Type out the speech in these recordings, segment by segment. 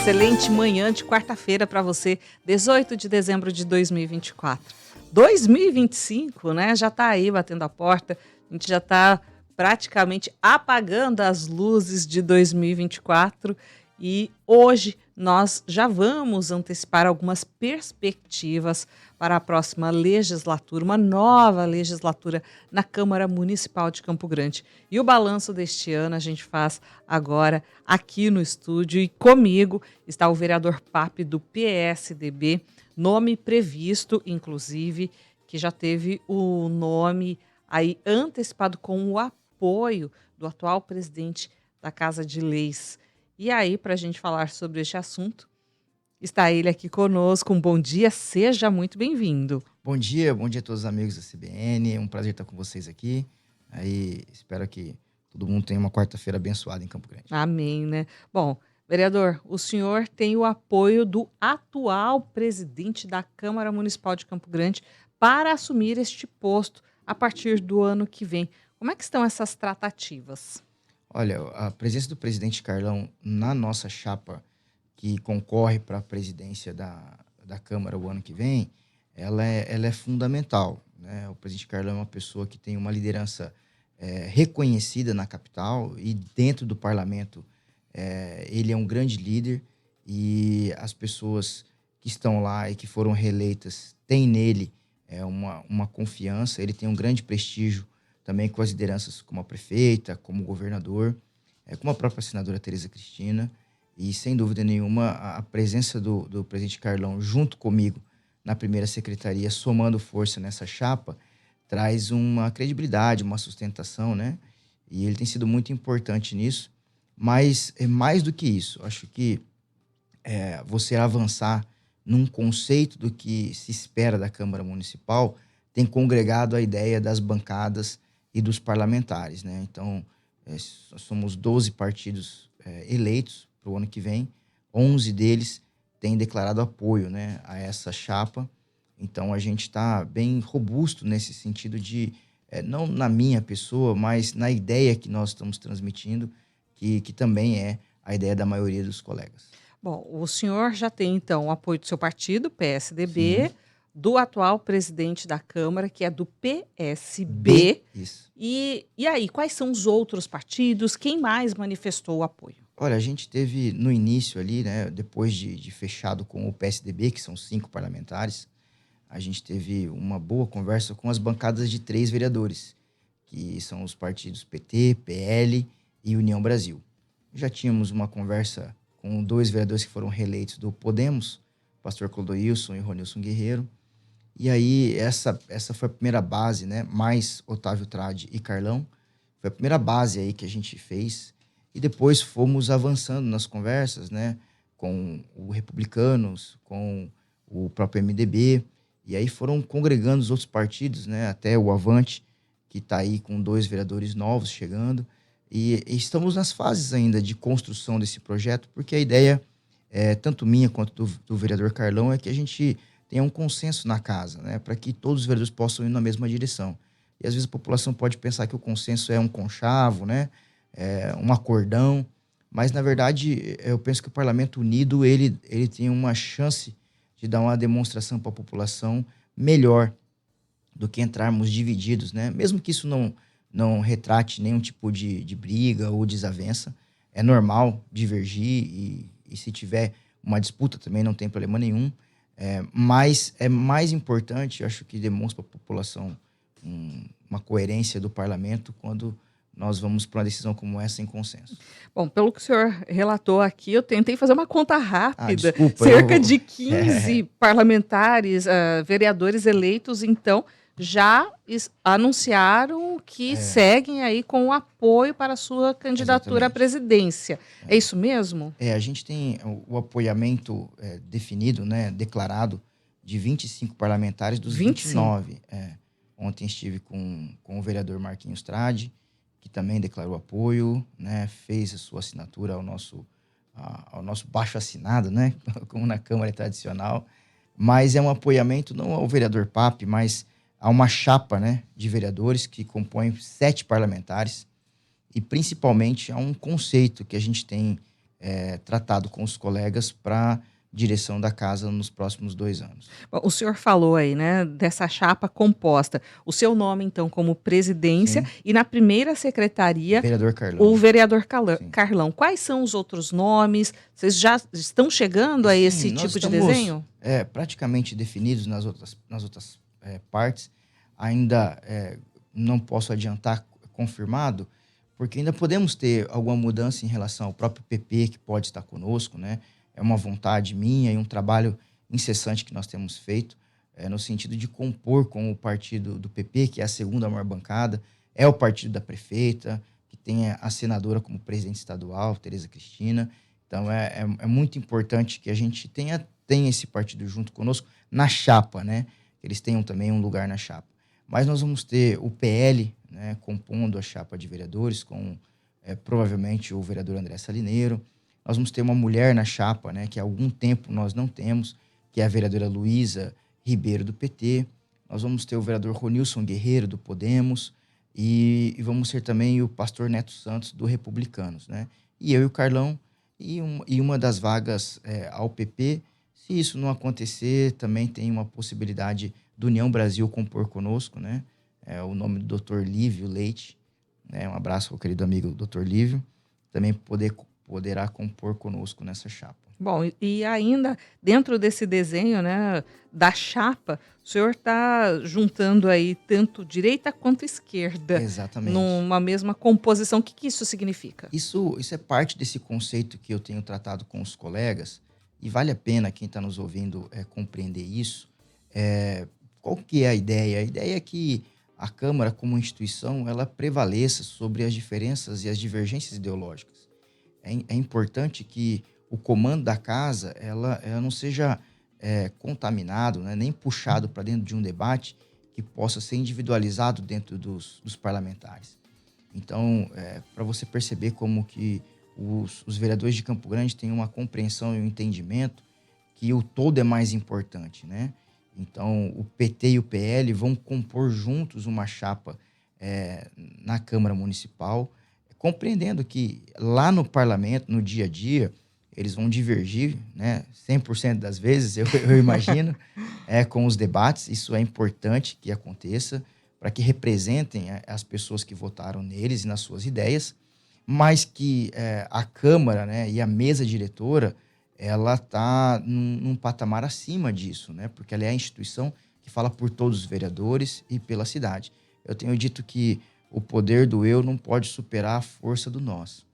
excelente manhã de quarta-feira para você, 18 de dezembro de 2024. 2025, né? Já está aí batendo a porta, a gente já está praticamente apagando as luzes de 2024 e hoje nós já vamos antecipar algumas perspectivas para a próxima legislatura, uma nova legislatura na Câmara Municipal de Campo Grande. E o balanço deste ano a gente faz agora aqui no estúdio e comigo está o vereador Pape do PSDB, nome previsto, inclusive, que já teve o nome aí antecipado com o apoio do atual presidente da Casa de Leis. E aí, para a gente falar sobre este assunto, está ele aqui conosco. Um bom dia, seja muito bem-vindo. Bom dia a todos os amigos da CBN. É um prazer estar com vocês aqui. Aí, espero que todo mundo tenha uma quarta-feira abençoada em Campo Grande. Amém, né? Bom, vereador, o senhor tem o apoio do atual presidente da Câmara Municipal de Campo Grande para assumir este posto a partir do ano que vem. Como é que estão essas tratativas? Olha, a presença do presidente Carlão na nossa chapa, que concorre para a presidência da Câmara o ano que vem, ela é fundamental, né? O presidente Carlão é uma pessoa que tem uma liderança reconhecida na capital e dentro do parlamento. Ele é um grande líder e as pessoas que estão lá e que foram reeleitas têm nele uma confiança. Ele tem um grande prestígio também com as lideranças como a prefeita, como o governador, como a própria senadora Tereza Cristina. E, sem dúvida nenhuma, a presença do presidente Carlão junto comigo na primeira secretaria, somando força nessa chapa, traz uma credibilidade, uma sustentação, né? E ele tem sido muito importante nisso. Mas é mais do que isso. Acho que você avançar num conceito do que se espera da Câmara Municipal tem congregado a ideia das bancadas e dos parlamentares, né? Então, nós somos 12 partidos eleitos para o ano que vem, 11 deles têm declarado apoio, né, a essa chapa. Então, a gente está bem robusto nesse sentido de, não na minha pessoa, mas na ideia que nós estamos transmitindo, que também é a ideia da maioria dos colegas. Bom, o senhor já tem, então, o apoio do seu partido, PSDB, Sim. do atual presidente da Câmara, que é do PSB. Isso. E aí, quais são os outros partidos? Quem mais manifestou o apoio? Olha, a gente teve no início ali, né, depois de fechado com o PSDB, que são 5 parlamentares, a gente teve uma boa conversa com as bancadas de 3 vereadores, que são os partidos PT, PL e União Brasil. Já tínhamos uma conversa com 2 vereadores que foram reeleitos do Podemos, o pastor Clodoilson e Ronilson Guerreiro. E aí, essa foi a primeira base, né, mais Otávio Trade e Carlão. Foi a primeira base aí que a gente fez. E depois fomos avançando nas conversas, né, com o Republicanos, com o próprio MDB. E aí foram congregando os outros partidos, né, até o Avante, que está aí com 2 vereadores novos chegando. E estamos nas fases ainda de construção desse projeto, porque a ideia, tanto minha quanto do vereador Carlão, é que a gente tenha um consenso na casa, né, para que todos os vereadores possam ir na mesma direção. E às vezes a população pode pensar que o consenso é um conchavo, né, um acordão, mas na verdade eu penso que o Parlamento Unido ele tem uma chance de dar uma demonstração para a população melhor do que entrarmos divididos, né? Mesmo que isso não retrate nenhum tipo de briga ou desavença, é normal divergir e se tiver uma disputa também não tem problema nenhum, mas é mais importante, eu acho que demonstra para a população uma coerência do parlamento quando nós vamos para uma decisão como essa em consenso. Bom, pelo que o senhor relatou aqui, eu tentei fazer uma conta rápida. Desculpa, Cerca de 15 parlamentares, vereadores eleitos, então, já anunciaram que seguem aí com o apoio para a sua candidatura à presidência. É isso mesmo? A gente tem o apoiamento definido, né, declarado, de 25 parlamentares dos 29. Ontem estive com o vereador Marquinhos Trade, que também declarou apoio, né, fez a sua assinatura ao nosso baixo assinado, né, como na Câmara tradicional, mas é um apoiamento não ao vereador Pape, mas a uma chapa, né, de vereadores que compõem 7 parlamentares e principalmente a um conceito que a gente tem tratado com os colegas para direção da casa nos próximos 2 anos. Bom, o senhor falou aí, né, dessa chapa composta. O seu nome, então, como presidência Sim, e na primeira secretaria, vereador Carlão. o vereador Sim. Carlão. Quais são os outros nomes? Vocês já estão chegando a Sim, esse nós tipo de estamos desenho? praticamente definidos nas outras partes. Ainda não posso adiantar confirmado, porque ainda podemos ter alguma mudança em relação ao próprio PP que pode estar conosco, né? É uma vontade minha e um trabalho incessante que nós temos feito, no sentido de compor com o partido do PP, que é a segunda maior bancada, é o partido da prefeita, que tem a senadora como presidente estadual, Tereza Cristina. Então, é muito importante que a gente tenha esse partido junto conosco na chapa, né? Eles tenham também um lugar na chapa. Mas nós vamos ter o PL, né, compondo a chapa de vereadores, com provavelmente o vereador André Salineiro. Nós vamos ter uma mulher na chapa, né, que há algum tempo nós não temos, que é a vereadora Luísa Ribeiro, do PT. Nós vamos ter o vereador Ronilson Guerreiro, do Podemos. E vamos ter também o pastor Neto Santos, do Republicanos, né? E eu e o Carlão, e uma das vagas ao PP. Se isso não acontecer, também tem uma possibilidade do União Brasil compor conosco, né? O nome do Dr. Lívio Leite, né? Um abraço ao querido amigo Dr. Lívio, também poderá compor conosco nessa chapa. Bom, e ainda dentro desse desenho, né, da chapa, o senhor está juntando aí tanto direita quanto esquerda Exatamente. numa mesma composição. O que que isso significa? Isso é parte desse conceito que eu tenho tratado com os colegas, e vale a pena quem está nos ouvindo compreender isso. Qual que é a ideia? A ideia é que a Câmara, como instituição, ela prevaleça sobre as diferenças e as divergências ideológicas. É importante que o comando da casa ela não seja contaminado, né, nem puxado para dentro de um debate que possa ser individualizado dentro dos parlamentares. Então, para você perceber como que os vereadores de Campo Grande têm uma compreensão e um entendimento que o todo é mais importante, né? Então, o PT e o PL vão compor juntos uma chapa na Câmara Municipal, compreendendo que lá no parlamento, no dia a dia, eles vão divergir, né? 100% das vezes, eu imagino, com os debates. Isso é importante que aconteça, para que representem as pessoas que votaram neles e nas suas ideias, mas que a Câmara, né, e a mesa diretora, ela está num patamar acima disso, né, porque ela é a instituição que fala por todos os vereadores e pela cidade. Eu tenho dito que o poder do eu não pode superar a força do nós.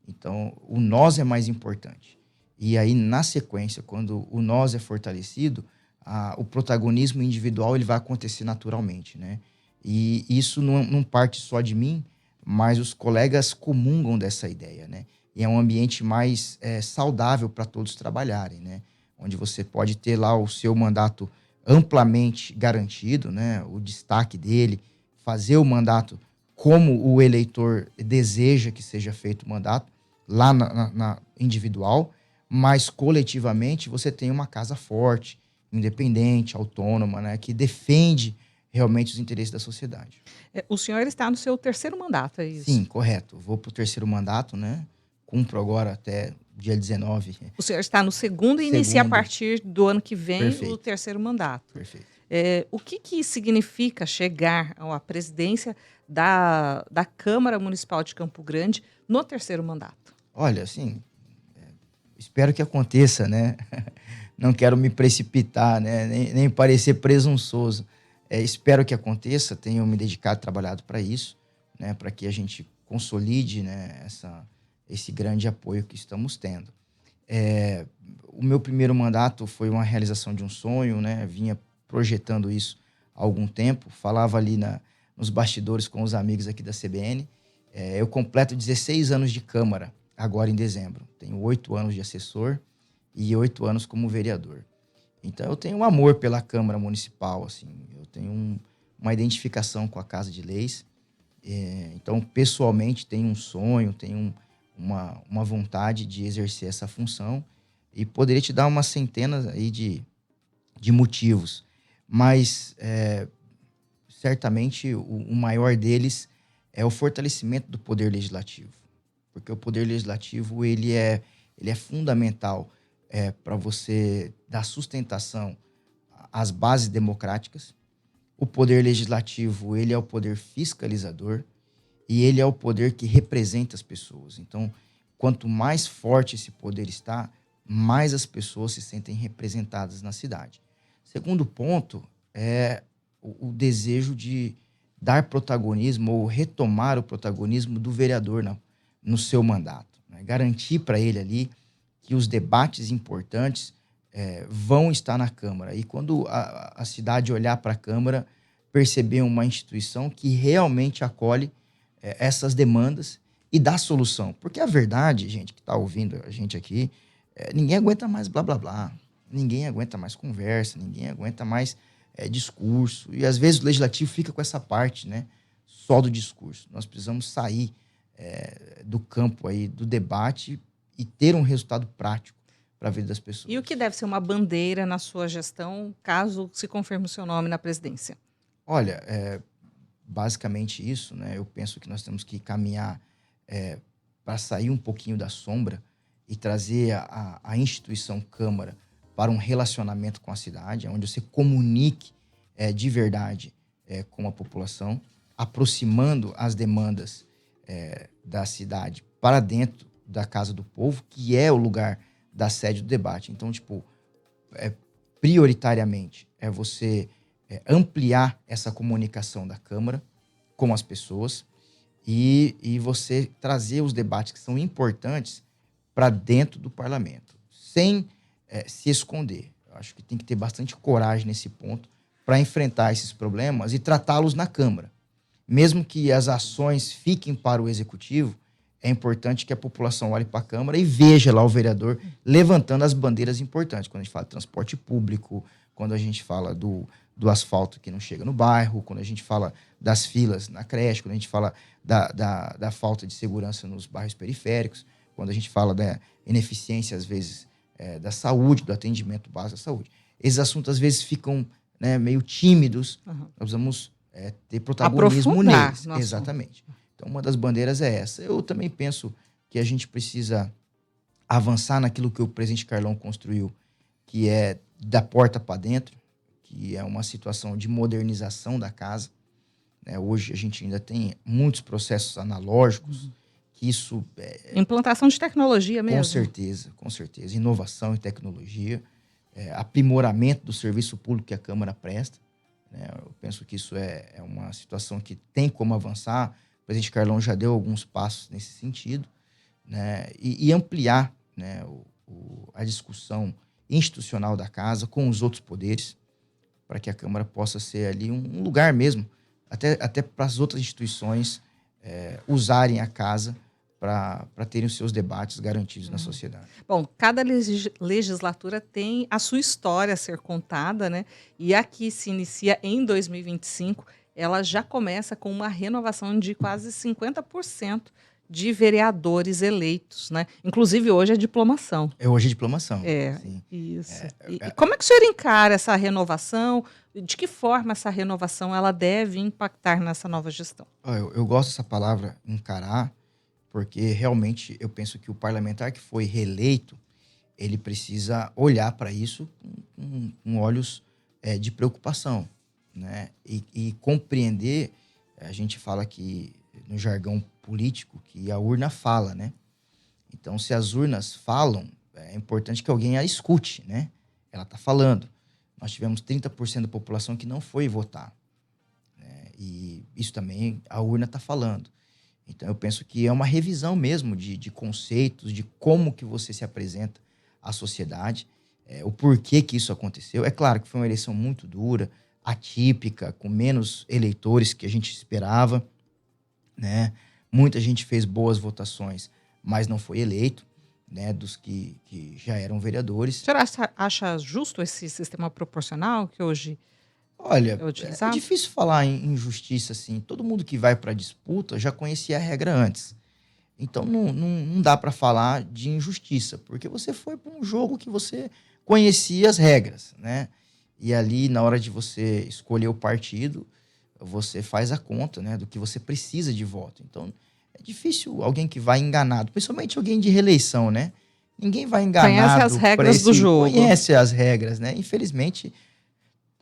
Então, o nós é mais importante. E aí, na sequência, quando o nós é fortalecido, o protagonismo individual ele vai acontecer naturalmente, né? E isso não parte só de mim, mas os colegas comungam dessa ideia, né? E é um ambiente mais saudável para todos trabalharem, né? Onde você pode ter lá o seu mandato amplamente garantido, né? O destaque dele, fazer o mandato como o eleitor deseja que seja feito o mandato, lá na individual, mas coletivamente você tem uma casa forte, independente, autônoma, né? Que defende realmente os interesses da sociedade. O senhor está no seu terceiro mandato, é Sim, isso? correto. Vou para o terceiro mandato, né? Cumpro agora até dia 19. O senhor está no segundo e inicia a Segundo. partir do ano que vem o Perfeito, terceiro mandato. perfeito. O que que significa chegar à presidência da Câmara Municipal de Campo Grande no terceiro mandato? Olha, assim, espero que aconteça, né? Não quero me precipitar, né? Nem parecer presunçoso. Espero que aconteça, tenho me dedicado, trabalhado para isso, né? Para que a gente consolide, né, esse grande apoio que estamos tendo. O meu primeiro mandato foi uma realização de um sonho, né? Vinha projetando isso há algum tempo, falava ali nos bastidores com os amigos aqui da CBN. Eu completo 16 anos de Câmara, agora em dezembro. Tenho 8 anos de assessor e 8 anos como vereador. Então, eu tenho um amor pela Câmara Municipal, assim. Eu tenho uma identificação com a Casa de Leis. Então, pessoalmente, tenho um sonho, tenho uma vontade de exercer essa função e poderia te dar umas centenas aí de motivos. Mas, certamente, o maior deles é o fortalecimento do poder legislativo. Porque o poder legislativo, ele é ele é fundamental para você dar sustentação às bases democráticas. O poder legislativo, ele é o poder fiscalizador e ele é o poder que representa as pessoas. Então, quanto mais forte esse poder está, mais as pessoas se sentem representadas na cidade. Segundo ponto é o desejo de dar protagonismo ou retomar o protagonismo do vereador no seu mandato, né? Garantir para ele ali que os debates importantes vão estar na Câmara. E quando a cidade olhar para a Câmara, perceber uma instituição que realmente acolhe essas demandas e dá solução. Porque a verdade, gente que está ouvindo a gente aqui, ninguém aguenta mais blá, blá, blá. Ninguém aguenta mais conversa, ninguém aguenta mais discurso. E às vezes o legislativo fica com essa parte, né, só do discurso. Nós precisamos sair do campo aí do debate e ter um resultado prático para a vida das pessoas. E o que deve ser uma bandeira na sua gestão, caso se confirme o seu nome na presidência? Olha, basicamente isso, né? Eu penso que nós temos que caminhar para sair um pouquinho da sombra e trazer a instituição Câmara para um relacionamento com a cidade, onde você comunique de verdade com a população, aproximando as demandas da cidade para dentro da Casa do Povo, que é o lugar da sede do debate. Então, prioritariamente, você ampliar essa comunicação da Câmara com as pessoas e você trazer os debates que são importantes para dentro do parlamento, sem se esconder. Eu acho que tem que ter bastante coragem nesse ponto para enfrentar esses problemas e tratá-los na Câmara. Mesmo que as ações fiquem para o Executivo, é importante que a população olhe para a Câmara e veja lá o vereador levantando as bandeiras importantes. Quando a gente fala de transporte público, quando a gente fala do asfalto que não chega no bairro, quando a gente fala das filas na creche, quando a gente fala da falta de segurança nos bairros periféricos, quando a gente fala da ineficiência, às vezes, da saúde, do atendimento básico da saúde. Esses assuntos, às vezes, ficam meio tímidos. Uhum. Nós precisamos ter protagonismo neles. Exatamente. Então, uma das bandeiras é essa. Eu também penso que a gente precisa avançar naquilo que o presidente Carlão construiu, que é da porta para dentro, que é uma situação de modernização da casa. Hoje a gente ainda tem muitos processos analógicos, que isso... Implantação de tecnologia mesmo. Com certeza. Inovação e tecnologia, aprimoramento do serviço público que a Câmara presta. Eu penso que isso é uma situação que tem como avançar. O presidente Carlão já deu alguns passos nesse sentido, né? E ampliar, né, a discussão institucional da casa com os outros poderes, para que a Câmara possa ser ali um lugar mesmo, até para as outras instituições usarem a casa para terem os seus debates garantidos na sociedade. Bom, cada legislatura tem a sua história a ser contada, né? E a que se inicia em 2025, ela já começa com uma renovação de quase 50% de vereadores eleitos, né? Inclusive, hoje é diplomação. Hoje é diplomação. Sim. Isso. E como é que o senhor encara essa renovação? De que forma essa renovação ela deve impactar nessa nova gestão? Eu gosto dessa palavra, encarar, porque realmente eu penso que o parlamentar que foi reeleito, ele precisa olhar para isso com olhos de preocupação, né? E compreender, a gente fala que no jargão político, que a urna fala, né? Então, se as urnas falam, é importante que alguém a escute, né? Ela está falando. Nós tivemos 30% da população que não foi votar, né? E isso também a urna está falando. Então, eu penso que é uma revisão mesmo de conceitos, de como que você se apresenta à sociedade, o porquê que isso aconteceu. É claro que foi uma eleição muito dura, atípica, com menos eleitores que a gente esperava, né? Muita gente fez boas votações, mas não foi eleito, né, dos que já eram vereadores. O senhor acha justo esse sistema proporcional que hoje... Olha, é difícil falar em injustiça, assim. Todo mundo que vai para a disputa já conhecia a regra antes. Então, não dá para falar de injustiça, porque você foi para um jogo que você conhecia as regras, né? E ali, na hora de você escolher o partido, você faz a conta, né, do que você precisa de voto. Então, é difícil alguém que vai enganado, principalmente alguém de reeleição, né? ninguém vai enganado. Conhece as regras do jogo. Conhece as regras, né? Infelizmente,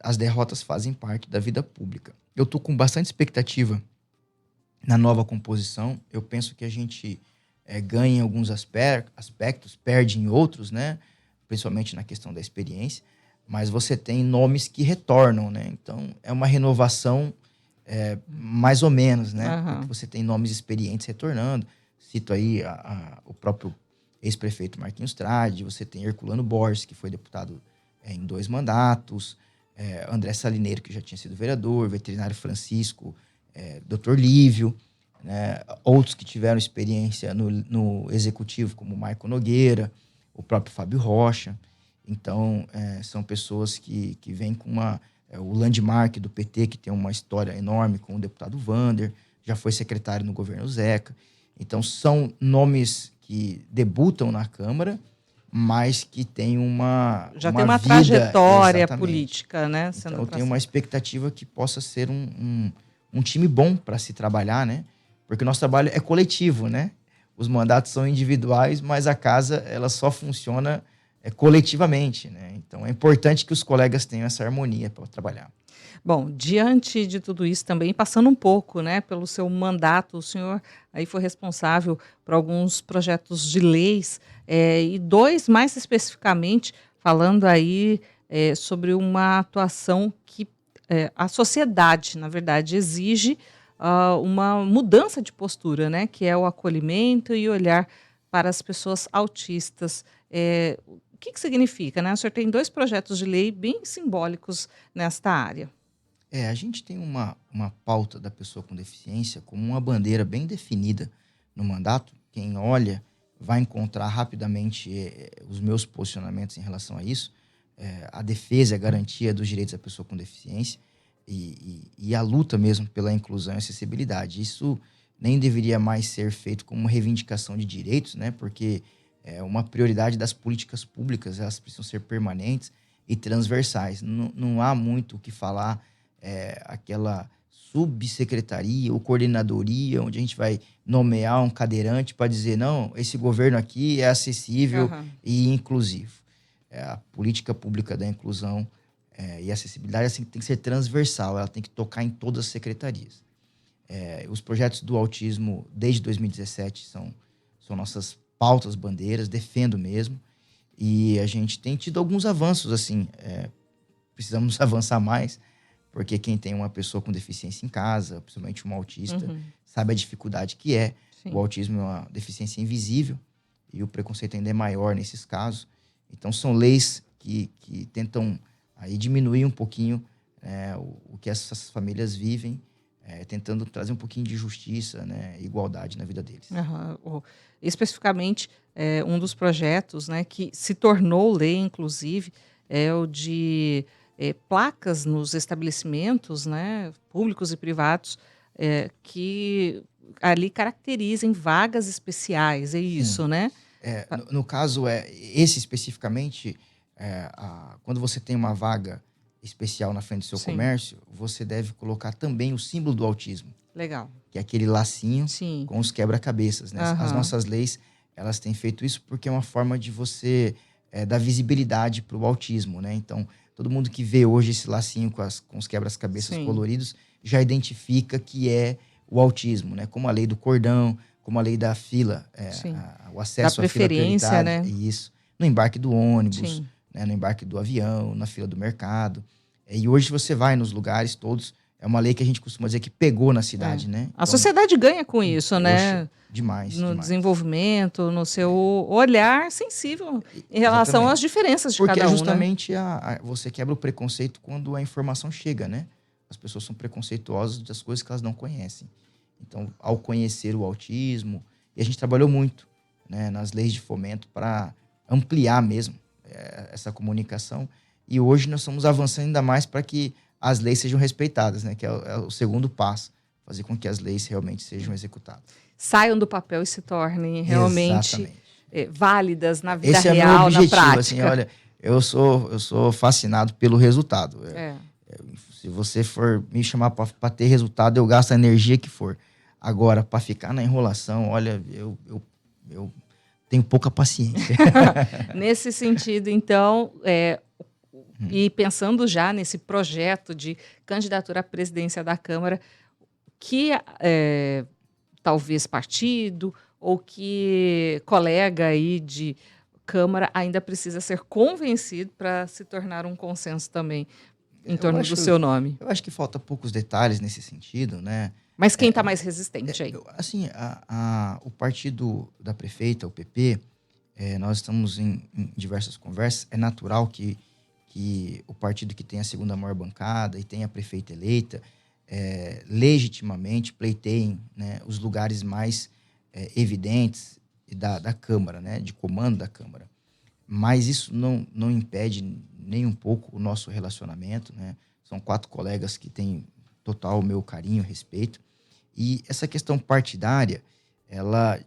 as derrotas fazem parte da vida pública. Eu tô com bastante expectativa na nova composição. Eu penso que a gente ganha em alguns aspectos, perde em outros, né? Principalmente na questão da experiência. Mas você tem nomes que retornam, né? Então, é uma renovação mais ou menos, né? Porque você tem nomes experientes retornando. Cito aí o próprio ex-prefeito Marquinhos Trade, você tem Herculano Borges, que foi deputado em 2 mandatos, André Salineiro, que já tinha sido vereador, veterinário Francisco, Dr. Lívio, né? Outros que tiveram experiência no executivo, como Marco Nogueira, o próprio Fábio Rocha. Então, são pessoas que vêm com o Landmark do PT, que tem uma história enorme com o deputado Vander, já foi secretário no governo Zeca. Então, são nomes que debutam na Câmara, mas que têm já uma tem uma vida, trajetória exatamente, política, né? Então, eu tenho uma expectativa que possa ser um time bom para se trabalhar, né? Porque o nosso trabalho é coletivo, né? Os mandatos são individuais, mas a casa ela só funciona coletivamente, né? Então, é importante que os colegas tenham essa harmonia para trabalhar. Bom, diante de tudo isso também, passando um pouco, né, pelo seu mandato, o senhor aí foi responsável por alguns projetos de leis, e 2 mais especificamente, falando aí sobre uma atuação que a sociedade, na verdade, exige uma mudança de postura, né, que é o acolhimento e olhar para as pessoas autistas. O que significa, né? O senhor tem 2 projetos de lei bem simbólicos nesta área. A gente tem uma pauta da pessoa com deficiência como uma bandeira bem definida no mandato. Quem olha vai encontrar rapidamente os meus posicionamentos em relação a isso. A defesa e a garantia dos direitos da pessoa com deficiência e a luta mesmo pela inclusão e acessibilidade. Isso nem deveria mais ser feito como uma reivindicação de direitos, né? Porque é uma prioridade das políticas públicas, elas precisam ser permanentes e transversais. Não há muito o que falar aquela subsecretaria ou coordenadoria onde a gente vai nomear um cadeirante para dizer, não, esse governo aqui é acessível e inclusivo. A política pública da inclusão e acessibilidade assim, tem que ser transversal, ela tem que tocar em todas as secretarias. Os projetos do autismo, desde 2017, são nossas pautas, bandeiras, defendo mesmo. E a gente tem tido alguns avanços, assim, precisamos avançar mais, porque quem tem uma pessoa com deficiência em casa, principalmente um autista, sabe a dificuldade que é. Sim. O autismo é uma deficiência invisível e o preconceito ainda é maior nesses casos. Então, são leis que tentam aí diminuir um pouquinho o que essas famílias vivem, tentando trazer um pouquinho de justiça, né, e igualdade na vida deles. Especificamente, um dos projetos, né, que se tornou lei, inclusive, é o de placas nos estabelecimentos, né, públicos e privados, que ali caracterizem vagas especiais, é isso, Sim. né? No caso, esse especificamente, quando você tem uma vaga especial na frente do seu comércio, você deve colocar também o símbolo do autismo. Legal. Que é aquele lacinho com os quebra-cabeças, né? As nossas leis, elas têm feito isso porque é uma forma de você dar visibilidade para o autismo, né? Então, todo mundo que vê hoje esse lacinho com os quebra-cabeças coloridos já identifica que é o autismo, né? Como a lei do cordão, como a lei da fila, o acesso à fila prioritária, né? Isso. No embarque do ônibus, né? No embarque do avião, na fila do mercado. E hoje você vai nos lugares todos, é uma lei que a gente costuma dizer que pegou na cidade, né? A sociedade ganha com isso, né? Demais. No desenvolvimento, no seu olhar sensível em relação às diferenças de cada um, né? Porque justamente você quebra o preconceito quando a informação chega, né? As pessoas são preconceituosas das coisas que elas não conhecem. Então, ao conhecer o autismo, e a gente trabalhou muito, né, nas leis de fomento para ampliar mesmo essa comunicação. E hoje nós estamos avançando ainda mais para que as leis sejam respeitadas, né? Que é o segundo passo, fazer com que as leis realmente sejam executadas. Saiam do papel e se tornem realmente válidas na vida Esse real, é meu objetivo, na prática. Assim, olha, eu sou fascinado pelo resultado. Se você for me chamar para ter resultado, eu gasto a energia que for. Agora, para ficar na enrolação, olha, eu tenho pouca paciência. Nesse sentido, então, e pensando já nesse projeto de candidatura à presidência da Câmara, que talvez partido ou que colega aí de Câmara ainda precisa ser convencido para se tornar um consenso também em torno do seu nome? Eu acho que falta poucos detalhes nesse sentido, né? Mas quem está mais resistente aí? Assim, o partido da prefeita, o PP, nós estamos em diversas conversas. É natural que o partido que tem a segunda maior bancada e tem a prefeita eleita, legitimamente pleiteiem, né, os lugares mais evidentes da Câmara, né, de comando da Câmara. Mas isso não impede nem um pouco o nosso relacionamento, né? São 4 colegas que têm total meu carinho, respeito. E essa questão partidária, ela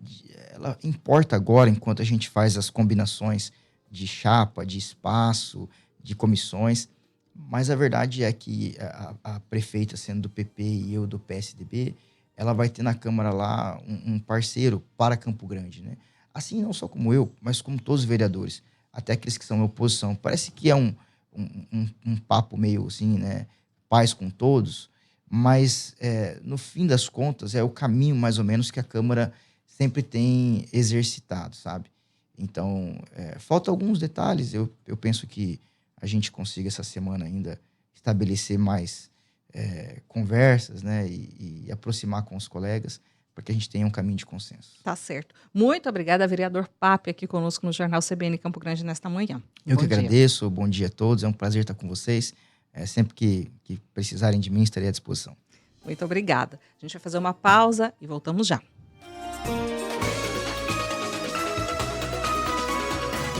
importa agora, enquanto a gente faz as combinações de chapa, de espaço, de comissões. Mas a verdade é que a prefeita, sendo do PP e eu do PSDB, ela vai ter na Câmara lá um parceiro para Campo Grande, né? Assim, não só como eu, mas como todos os vereadores, até aqueles que são oposição. Parece que é um papo meio assim, né? Paz com todos, mas no fim das contas é o caminho mais ou menos que a Câmara sempre tem exercitado, sabe? Então, faltam alguns detalhes. Eu penso que a gente consiga essa semana ainda estabelecer mais conversas, né? E aproximar com os colegas para que a gente tenha um caminho de consenso. Tá certo. Muito obrigada, vereador Pape, aqui conosco no Jornal CBN Campo Grande nesta manhã. Eu que agradeço, bom dia a todos, é um prazer estar com vocês. Sempre que precisarem de mim, estarei à disposição. Muito obrigada. A gente vai fazer uma pausa e voltamos já.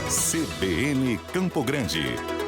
CBN Campo Grande.